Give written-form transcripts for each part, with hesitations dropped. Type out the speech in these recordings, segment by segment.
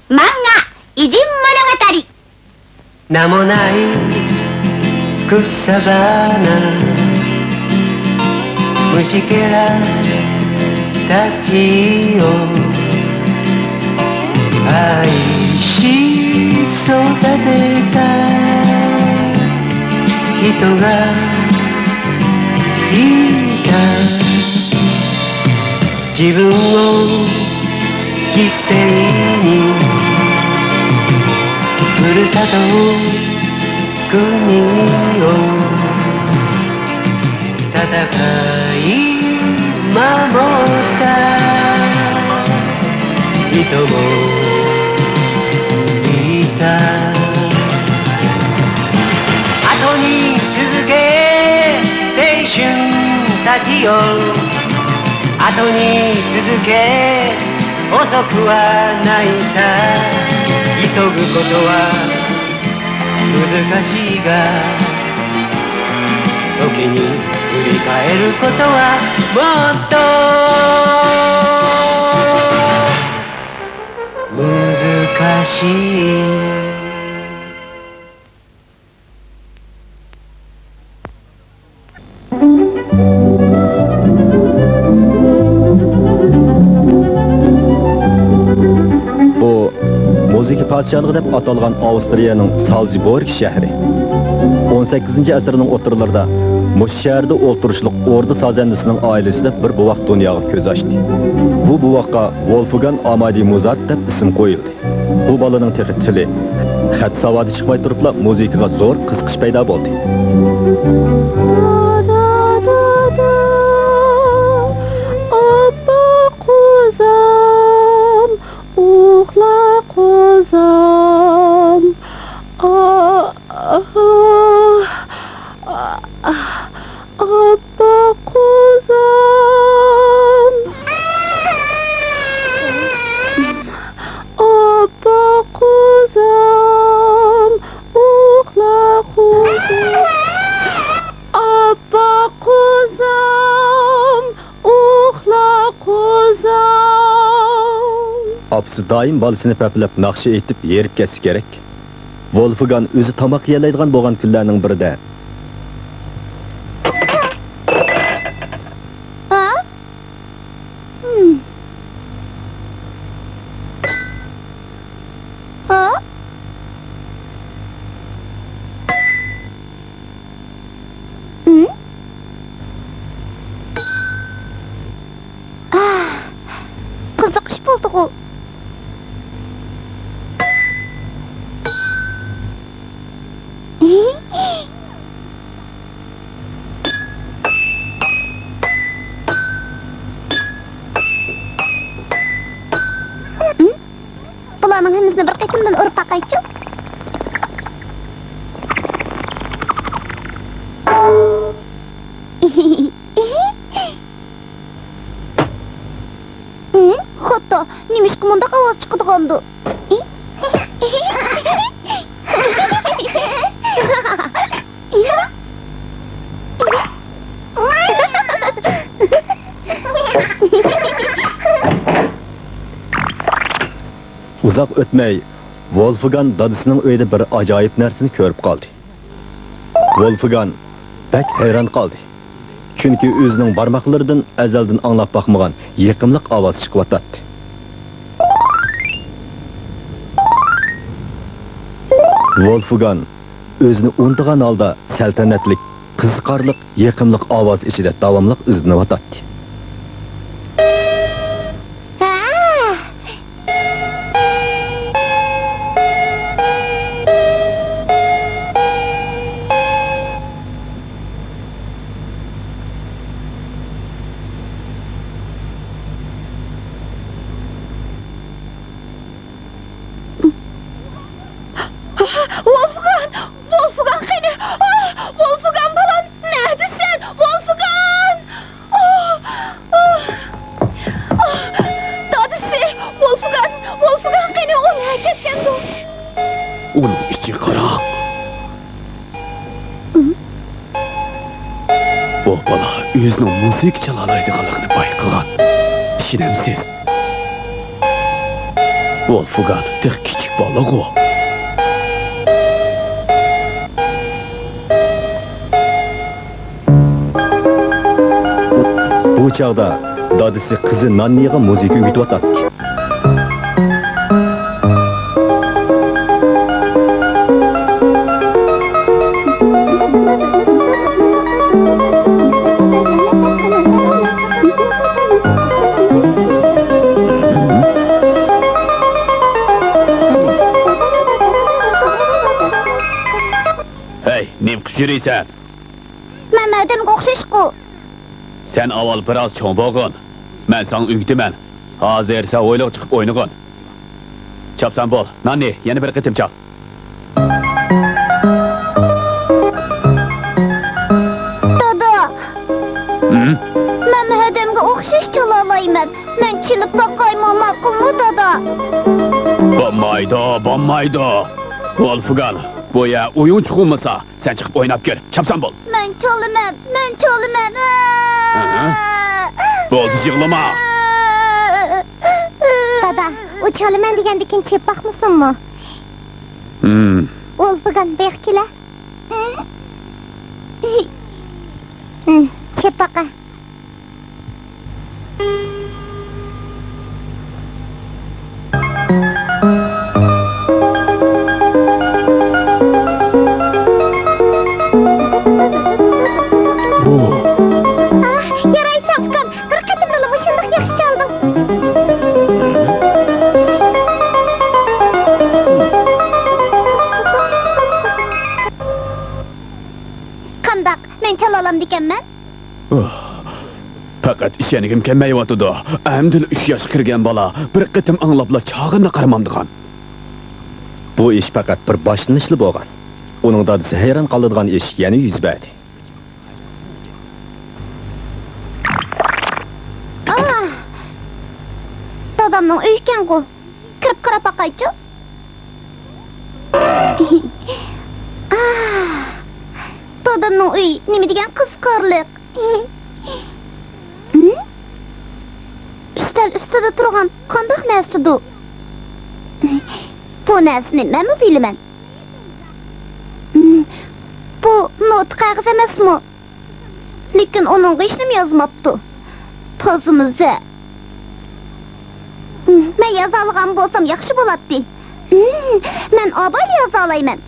漫画偉人物語。名もない草花、虫けらたちを愛し育てた人がいた。自分を犠牲にふるさと国を戦い守った人もいた。後に続け青春たちよ、後に続け遅くはないさ。急ぐことは難しいが、時に振り返ることはもっと難しい。Muzika padişahlığı deb atalgan Avstriyaning Salzburg şəhəri 18-ci əsrin oturlarında bu şəhərdə oturuşluq ordu sazəndəsinin ailəsində bir buvaq dünyaga göz açdı. Bu buvaqqa Wolfgang Amadeus Mozart deb ism qo'yildi. Bu balaning tili, xat savodi chiqmay turibla muzikaga zo'r qiziqish paydo bo'ldi. Qozam, abba qozam, abba qozam, uxla qozam, abba qozam, uxla qozam. Apsı daim balısını pəpilib naqşı etib yerib kəsi gerek. Wolfgang özü tamaq yeyələydigan bolğan günlərinin birində Kızık iş bulduk o. Bularning hammasini bir qaytimdan urib taqaychi. Hatta nemishqa mundaq ovoz chiqadigandu. Uzaq ötmey, Wolfgang dadısının öydə bir acayip nərsini körüb qaldı. Wolfgang bək heyran qaldı. Çünki özünün barmaqlarından əzəldən anlap baxmağan yıqımlıq avaz çıqıvatatdı. Wolfgang özünü unutğan halda səltənətlik, qızqarlıq, yıqımlıq avaz içində davamlıq izlənıvatatdı. Wolfgang qani? Wolfgang balam, neredesin? Wolfgang! Dadisi, Wolfgang qani? O nereye ketkendi? Onun içi kara. Bu bala özünün müzik çalalaydıqalığını bayqıgan. İşinəmsiz. Wolfgang, tek küçük balık o. Bu çağda dadısı kızı Nanni'ye müzik üyütüp attı. Hey, ne pişirirsen? Men ödemge okşaşku. Sen aval biraz çoğun boğun. Ben sana ügdümen. Hazır sen oyluq çıkıp oynayın. Çapsan bol. Nanni, yeni bir kıtım çap. Dada, Hı? men ödemge okşaş çalalayman. Men çılıp bakayma makul mu dada? Bommaydı. Wolfgang, bu ya oyun çıkılmasa sen çıkıp oynap gör. Çapsan bol. Men çalıman. Hı. Boldu yığlama. Dada, o çalıman degendikin çep bakmısın mı? Wolfgang bekle. Çep baka. Bu. Yaray Safkan, bir katımdalı başındık yakşı çaldım. Kandak, men çalalam dikenmen. Fakat işenigim kelmeyivatıdı. Ämdil 3 yaş kirgen bala bir kıtım anlapla çağına qaramamdıgan. Bu iş fakat bir başlanışlı bolgan. Onun dadısı hayran kalıdığan iş yeni yüz verdi. Dadamның uy ekan ku. Kirib qarab baqaychu. Dadamның uy nima degan qizqarliq. Üstel ustida turgan qandaq narsadir? Bu narsani men bilaman. Bu not qog'oz emasmi? Lekin onun hech nima yozmabdi. Tozimizni. Men yoza olgan bo'lsam yaxshi bo'ladi. Men abay yoza olayman.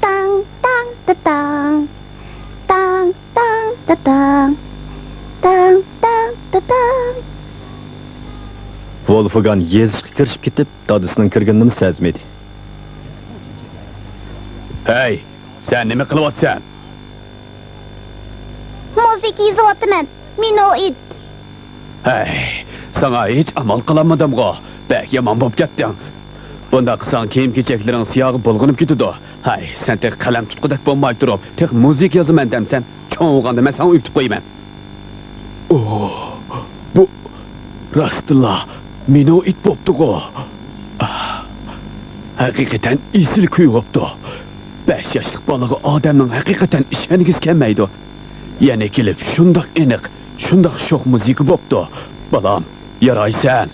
Tang tang ta tang. Tang tang ta tang. Tang tang ta tang. Wolfgang yezishga kirishib ketib, dadısının kirganini sezmedi. Hey, sen nima qilyapsan? Musiqa yozyapman. Minoid. Hey, sana hiç amal qilamadim-go. Bek yomon bo'lib ketding. Bunda qilsang kiyim-kechaklarning siyog'i bulg'unib ketadi. Hay, sen tek qalam tutqudak bo'lmay turib, tek muzik yozaman demsan, cho'ng'anda men sana uyutib qo'yaman. Bu rastla minoid bo'pti-go. Haqiqatan isil kuyibdi. 5 yoshlik bolaga odamning haqiqatan ishonigis kelmaydi. Yana kelib shundoq aniq, shundoq sho'x musiqa bo'pti. Balam, yaraysan.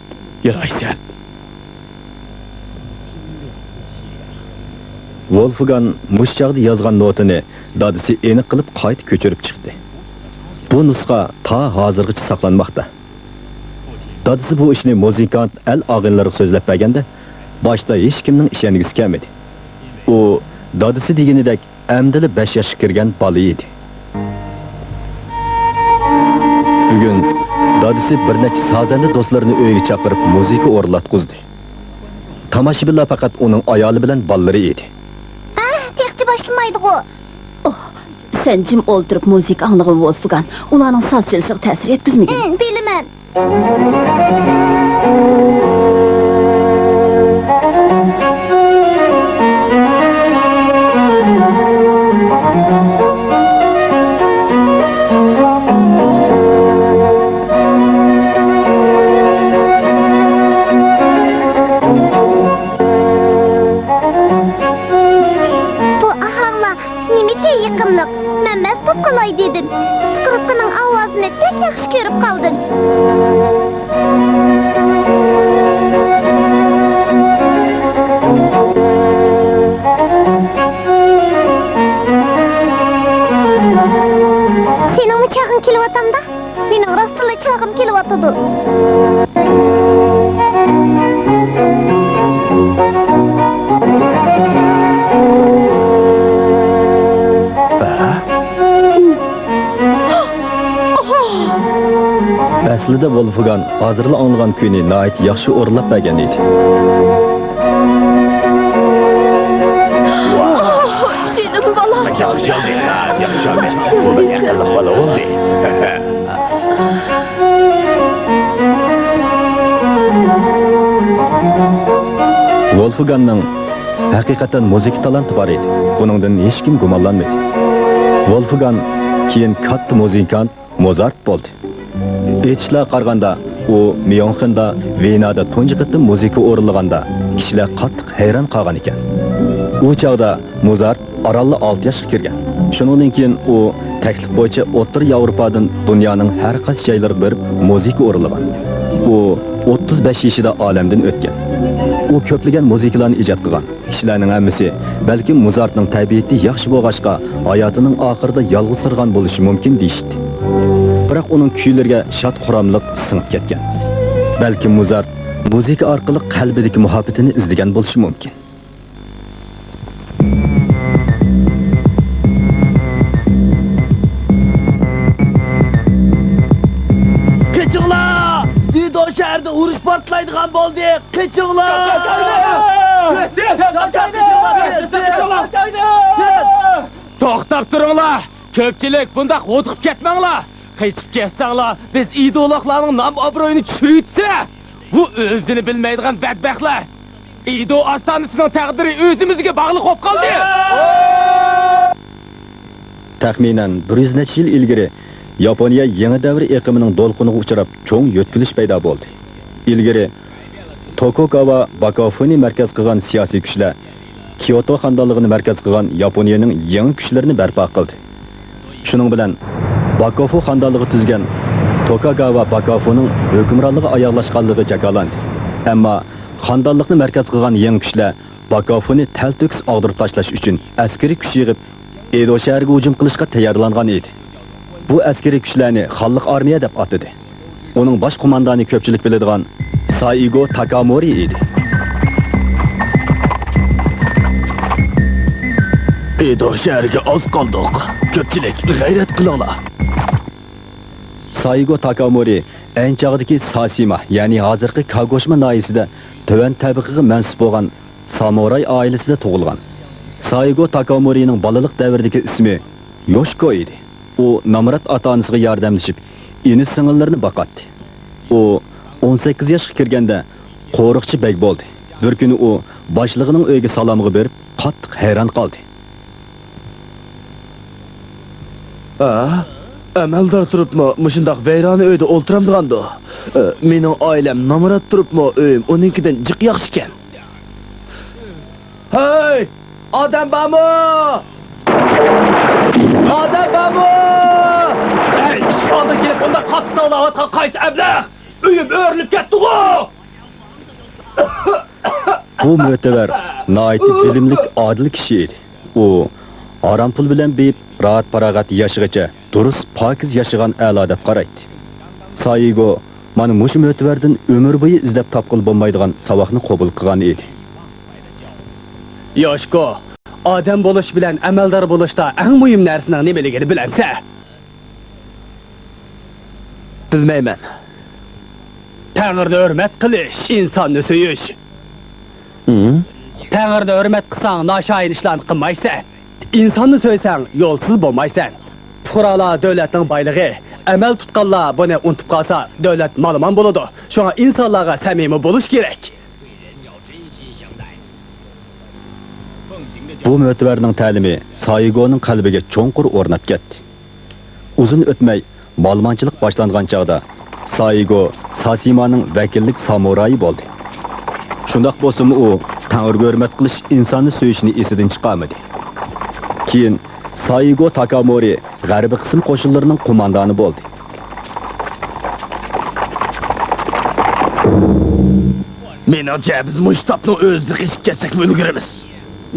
Wolfgang mush chaqda yozgan notini dadısı aniq qilib qayta ko'chirib chiqdi. Bu nusxa ta hozirgacha saqlanmoqda. Dadısı bu ishni muzikant el og'inlariga so'zlab berganda, boshda hech kimning ishonigisi kelmadi. U dadısı deganidek amdili 5 yoshga kirgan bola edi. Bugun dadısı bir necha sazanda do'stlarini uyga chaqirib musiqa o'rlatqizdi. Tomoshabinlar faqat uning ayoli bilan bolalari edi. Tekçi başlamaydı-ku. Sen jim o'ltirib musiqa anglag'in Wolfgang. Ularning soz chilishiga ta'sir yetkazmagan. Bilaman. Bu ahangla nimetga yaqinliq. Men mast bo'lib qolay dedim. Skripkaning ovozini pek yaxshi ko'rib qoldim. Aslida Wolfgang hozirla anglagan kuyni nihoyat yaxshi o'rlab bergan edi. Canım bala. Bu bir yaqinlik bola oldu. Wolfgangning haqiqatan musiqa talanti bor edi. Buningdan hech kim gumonlanmadi. Wolfgang keyin katta muzikant Mozart bo'ldi. Aytishlar qaraganda, u Myunxenda, Venada tunji qatim musiqa o'rinlaganda kishilar qattiq hayron qolgan ekan. U chaqda Mozart orolli 6 yoshga kirgan. Shuningdan keyin u taklif bo'yicha O'rta Yevropadan dunyoning har qaysi joylariga borib musiqa o'rinlagan. U 35 yoshida olamdan o'tgan. U ko'plagan musiqalarni ijod qilgan. Kishilarning hammasi balki Mozartning tabiati yaxshi bo'lg'achqa hayotining oxirida yolg'iz sirgan bo'lishi mumkin deyishdi. Biroq uning kuylariga shod xuramliq singib ketgan. Balki Mozart musiqa orqali qalbidagi muhabbatini izlagan bo'lishi mumkin. Qichinglar! Dido shahrida urush portlaydigan bo'ldi. Qichinglar! To'xtab turinglar. Ko'pchilik bundaq o'tib ketmanglar. Qechib ketsanglar, biz idollarning nom obro'yini tushirsa, bu o'zini bilmaydigan badbaxtlar. İdo astanasining taqdiri o'zimizga bog'liq bo'lib qoldi. Taxminan 100 necha yil ilgari Yaponiya yangi davr iqimining to'lqiniga uchrab, cho'ng yo'tkilish paydo bo'ldi. Ilgari Tokugawa Bakofuni markaz qilgan siyosiy kuchlar Kyoto xandonligini markaz qilgan Yaponiyaning yangi kuchlarini barpo qildi. Shuning bilan Bakofu xandonligi tuzgan Tokugawa Bakofuning hukmronligi oyoqlashganligi jakolandi. Ammo xandonlikni markaz qilgan yangi kuchlar Bakofuni talto'kis og'dirib tashlash uchun askariy kuch yig'ib Edo shahriga hujum qilishga tayyorlangan edi. Bu askariy kuchlarni xalq armiya deb atadi. Uning bosh qo'mondoni ko'pchilik biladigan Saigo Takamori edi. Edo shahriga oz qoldik. Ko'pchilik g'ayrat qilinglar. Saigo Takamori Enchag'dagi Sasima, ya'ni hozirgi Kagoshima noyisida to'van tabaqaga mansub bo'lgan samuray oilasida tug'ilgan. Saigo Takamorining bolalik davridagi ismi Yoshiko edi. U Namrat ota-onasiga yordamlashib, ini singillarni boqatdi. U 18 yoshga kirganda qo'riqchi bek bo'ldi. Bir kuni u boshlig'ining uyiga salomga berib, qattiq hayron qoldi. Amaldor turibmi, mushundoq vayrona uyda o'ltiramdiganda. Mening oilam Namrat turibmi, uyim uninkidan jiq yaxshi ekan. Hey! Odam bormi? Odam bormi? Hey, ishg'olda kelib bunda qattiq tog'layotgan qaysi ablah? Uyim o'rilib ketdi-ku. Bu mo'tabar, noiti bilimlik odil kishi edi. U aram pul bilan beyib, rahat parag'at yashigacha durust pokiz yashagan a'lo deb qaraydi. Saigo mana mushu mo'tabardan umr bo'yi izlab topqil bo'lmaydigan savoqni qabul qilgan edi. Yoshko, odam bo'lish bilan amaldor bo'lishda eng muhim narsaning nimaligini bilamsa? Bilmayman. Tang'irni hurmat qilish, insonni suyish. Tang'irni hurmat qilsang, noshoyin ishlarni qilmaysan. İnsonni so'ysang, yo'lsiz bo'lmaysan. Fuqarolar davlatning boyligi, amal tutganlar buni unutib qolsa, davlat malomon bo'ladi. Shunga insonlarga samimiy bo'lish kerak. Bu mo'tabarning ta'limi Saigoning qalbiga cho'nqur o'rnab ketdi. Uzun o'tmay, malmonchilik boshlangan chaqda Saigo Sasimaning vakillik samurayi bo'ldi. Shundoq bo'lsa-mu u Tang'irga hurmat qilish, insonni so'yishni esidan chiqarmadi. Keyin Saigo Takamori g'arbiy qism qo'shinlarining qo'mondoni bo'ldi. Menimcha biz mushtobni o'zida qisib ketsak ulguramiz.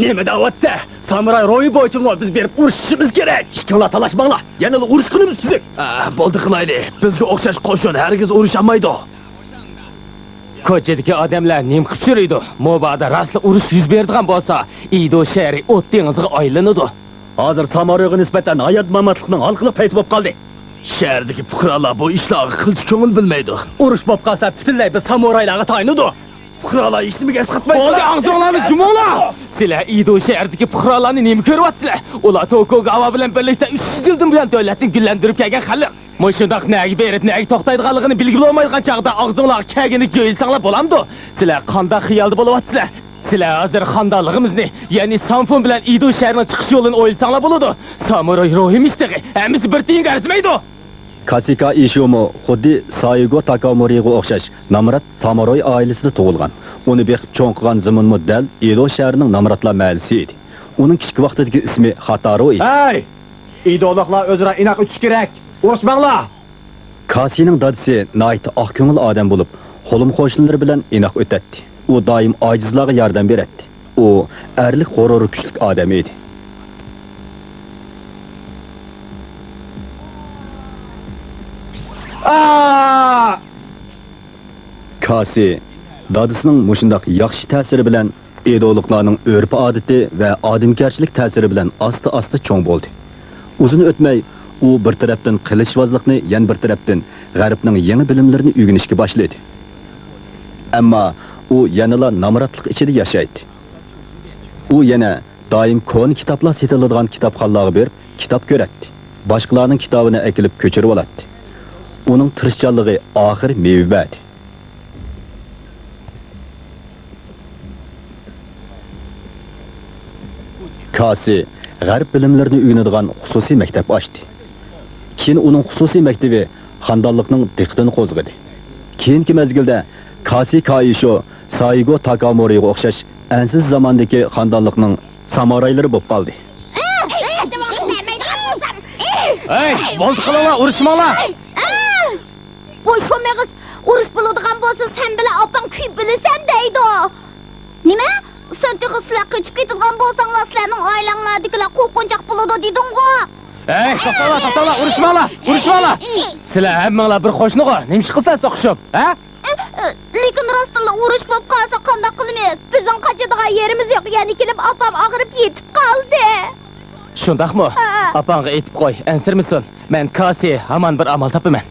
Nima da'vatsa, samuray ro'yi bo'yicha biz berib urishimiz kerak. Ikkinglar talashmanglar. Yana urush qilamiz tuzuk. Bo'ldi qilaylik. Bizga o'xshash qo'shin hargiz urishamaydi. Ko'chadagi odamlar nim qilib yuriydi. Mo'bada rasli urush yuz berdigan bo'lsa, Ido shahri o't dengiziga aylanadi. Hozir Samarayga nisbatan hayot mamatlikning halqili payti bo'lib qoldi. Şehrdeki fuqarolar bu işlarga qilchi ko'ngil bilmaydi. Urush bo'lib qolsa butunlay biz samuraylarga tayinadi. Fuqarolar ish nimaga qatmaydi? Bo'ldi, og'zinglarni yuminglar. Sizlar Ido shahridagi fuqarolarni nima ko'ryapsizlar? Ular Tokugawa bilan birlikda 300 yildan buyon davlatni gullantirib kelgan xalq. Mo'shundaq nagi berib, nagi to'xtaydiganligini bilgib olmaydigan chaqda og'zinglar kagini jo'yilsanglar bo'lamdi. Sizlar qanday xiyolda bo'lyapsizlar? Sizlar hozir xondanligimizni, ya'ni Sanfon bilan Ido shahrining chiqish yo'lini o'ylsanglar bo'ladi. Samuray rohimishdagi hammasi bir tiyinga arzimaydi. Kasika Ishomo xuddi Saigo Takamoriga o'xshash Namrat samuray oilasida tug'ilgan. Uni beqib cho'ng qilgan zamonmu dal Edo shahrining Namratlar mahallasi edi. Uning kichik vaqtidagi ismi Hataro edi. Hey! İdo'liqlar o'zaro inoq o'tish kerak. Urushmanglar. Kasining dadisi nayt oq ko'ngil odam bo'lib, xo'lim qo'shnilari bilan inoq o'tadi. U doim ojizlarga yordam beradi. U erlik g'ururi kuchli odam edi. Kasi dadisining mushundaq yaxshi ta'siri bilan Edoliklarning urf-odati va odamgarchilik ta'siri bilan asta-asta cho'ng bo'ldi. Uzun o'tmay u bir tarafdan qilishvozlikni, yana bir tarafdan g'arbning yangi bilimlarini o'rganishga boshladi. Ammo u yanala namratlik ichida yashaydi. U yana doim kon kitoblar sotiladigan kitobxonlarga berib kitob ko'radi. Boshqalarning kitobini akilib ko'chirib oladi. Uning tirishchanligi oxir meva berdi. Kasi g'arb bilimlarini o'rganadigan xususiy maktab ochdi. Keyin uning xususiy maktabi xandonlikning diqqatini qo'zg'adi. Keyingi mezgilda Kasi Kaisho Saigo Takamoriga o'xshash ansiz zamondagi xandonlikning samuraylari bo'lib qoldi. Hey, bo'ldi qilinglar, urushmanglar. Voy sho'mag'iz, urush bo'ladigan bo'lsa sen bilan opang kuyib bilasan deydi. Nima? Sen tig'islar qochib ketadigan bo'lsanglar, sizlarning oilanglardagilar qo'rqinchoq bo'ladi deding-ku. Hey, to'xtanglar, urushmanglar. Sizlar hammanglar bir qo'shniga nima ish qilsangiz o'xshab, ha? Lekin rostla urush bo'lib qolsa qanday qilamiz? Bizning qochadigan yerimiz yo'q, ya'ni kelib opam og'rib yetib qoldi. Shundaqmi? Opangga aytib qo'y, ansirmisin. Men Kasi hamon bir amal topaman.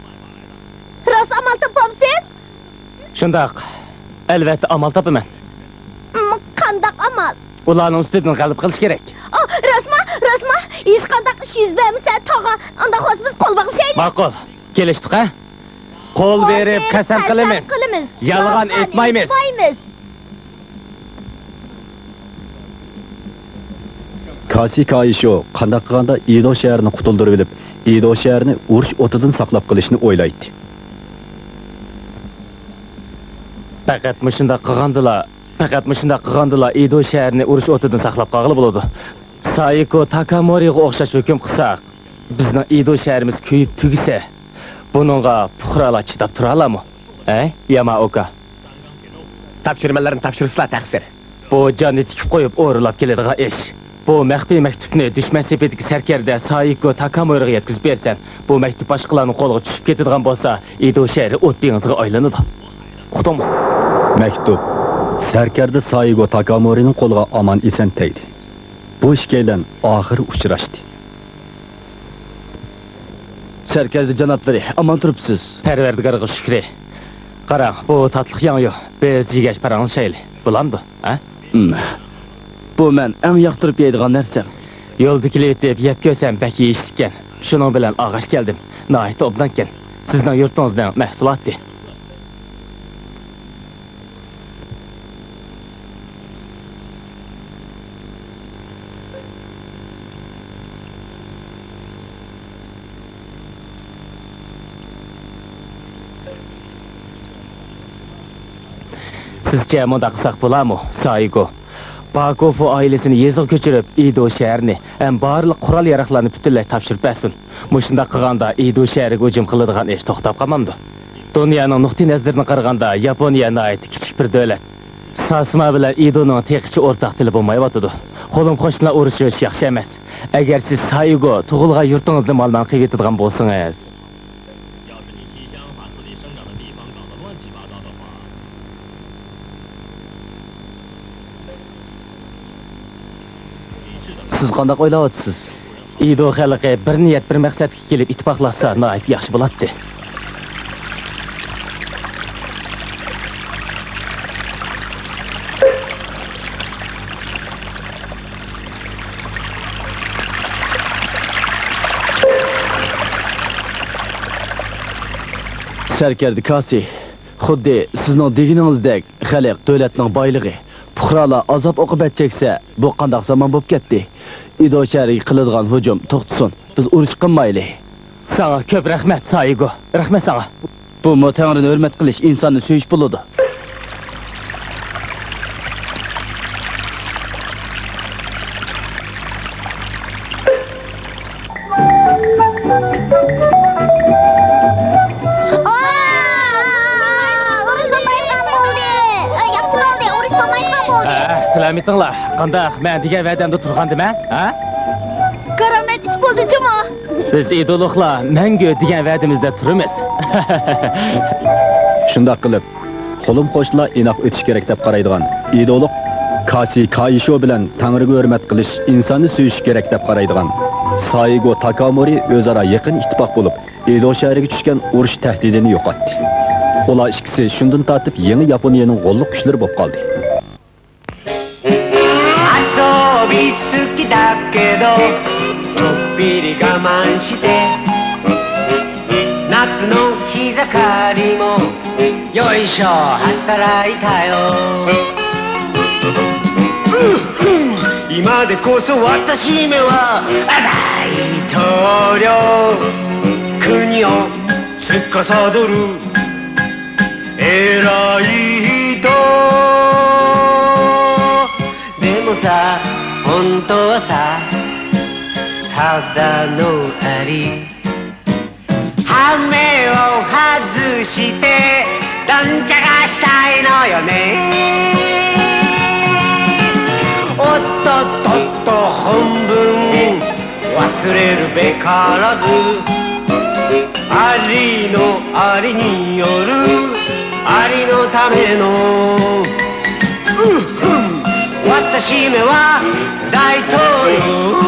Rost amal topamsiz? Shundaq. Albatta amal topaman. Qandaq amal? Ularning ustidan g'alaba qilish kerak. Rostmi? Hech qanday ish yuz bermasa, tog'a, unda xos biz qo'l bag'ishaylik. Ma'qul. Kelishdik, ha? Qo'l berib qasam qilamiz. Yolg'on aytmaymiz. Kasi Kaisho qanday qilganda Edo shahrini qutuldirib olib, Edo shahrini urush o'tidan saqlab qolishni o'ylaydi. Faqat shunday qilgandilar Edo shahrini urush o'tidan saqlab qolg'ili bo'ladi. Saiko Takamoriga o'xshash hukm qilsak, bizning Edo shahrimiz kuyib tugisa, buningga fuqarolar chidab turarlarmi? Yamaoka. Topshirmalarni topshirishlar taqsir. Bu jonni tikib qo'yib o'g'irlab keladigan ish. Bu maxfiy maktubni dushman sepetiga sarkarda Saiko Takamoriga yetkazib bersan, bu maktub boshqalarning qo'liga tushib ketadigan bo'lsa, Edo shahri o't dengizga aylanadi. Uqdingmi? Maktub sarkarda Saigo Takamorining qo'liga omon eson tegdi. Bu ishkaylan oxir uchrashdi. Sarkarda janoblari, omon turibsiz. Parvardigorga shukr. Qarang, bu tatliq yangi. Biz jigash paranglashayli. Bo'lamdi, ha? Bu men eng yoqtirib yeydigan narsam. Yo'lda kelib yeb ko'rsam bak yeyishgan. Shuning bilan og'ash keldim. Noyat obdankan. Sizning yurtingizdan mahsulotdi. Sizcha munda qilsak bo'ladimi, Saigo? Bakofu ailesini yezg'i ko'chirib, Edo shahrini ham barliq qurol-yarog'larni butunlay topshirib bersin. Mushunda qilganda Edo shahriga hujum qiladigan ish to'xtab qolmamdi. Dunyoning nuqtai nazaridan qaraganda Yaponiya noit kichik bir davlat. Sasma bilan Edoning teqichi o'rtaq tili bo'lmayotdi. Qo'lim qo'shnilar urushish yaxshi emas. Agar siz Saigo tug'ilgan yurtingizni malman qilib yetadigan bo'lsangiz, Siz qanday o'ylayapsiz? İdo xalqi bir niyat bir maqsadga kelib ittifoqlashsa nihoyat yaxshi bo'ladi. Sarkardi Kasi, xuddi sizning deganingizdek xalq davlatning boyligi, fuqarolar azob oqibat cheksa, bu qanday zamon bo'lib ketdi. İdo shahriga qiladigan hujum to'xtasin. Biz urush qilmaylik. Sana ko'p rahmat, Saigo. Rahmat sana. Bu Tangrini hurmat qilish, insonni so'yish bo'ladi. Urush bo'lmaydigan bo'ldi. Yaxshi bo'ldi, urush bo'lmaydigan bo'ldi. Salomatinglar. Qanday men degan va'damda turgandim-a? Ha? Karamet ish bo'ldi, juma. Biz idologlar mangu degan va'damizda turamiz. Shundoq qilib, qo'lim qo'shlar inoq o'tish kerak deb qaraydigan ideolog Kasi Kaisho bilan Tangriga hurmat qilish, insonni so'yish kerak deb qaraydigan Saigo Takamori o'zaro yaqin ittifoq bo'lib, Edo shahriga tushgan urush tahdidini yo'qotdi. Ular ikkisi shundan tortib yangi Yaponiyaning qo'lliq kuchlari bo'lib qoldi. 遊び好きだけどちょっぴり我慢して夏の日盛りもよいしょ働いたよ今でこそ私めは大統領国を司る偉い人さ本当はさただのアリ羽目を外してどんちゃかしたいのよねおっとっとっと本分忘れるべからずアリのアリによるアリのための私めは大統領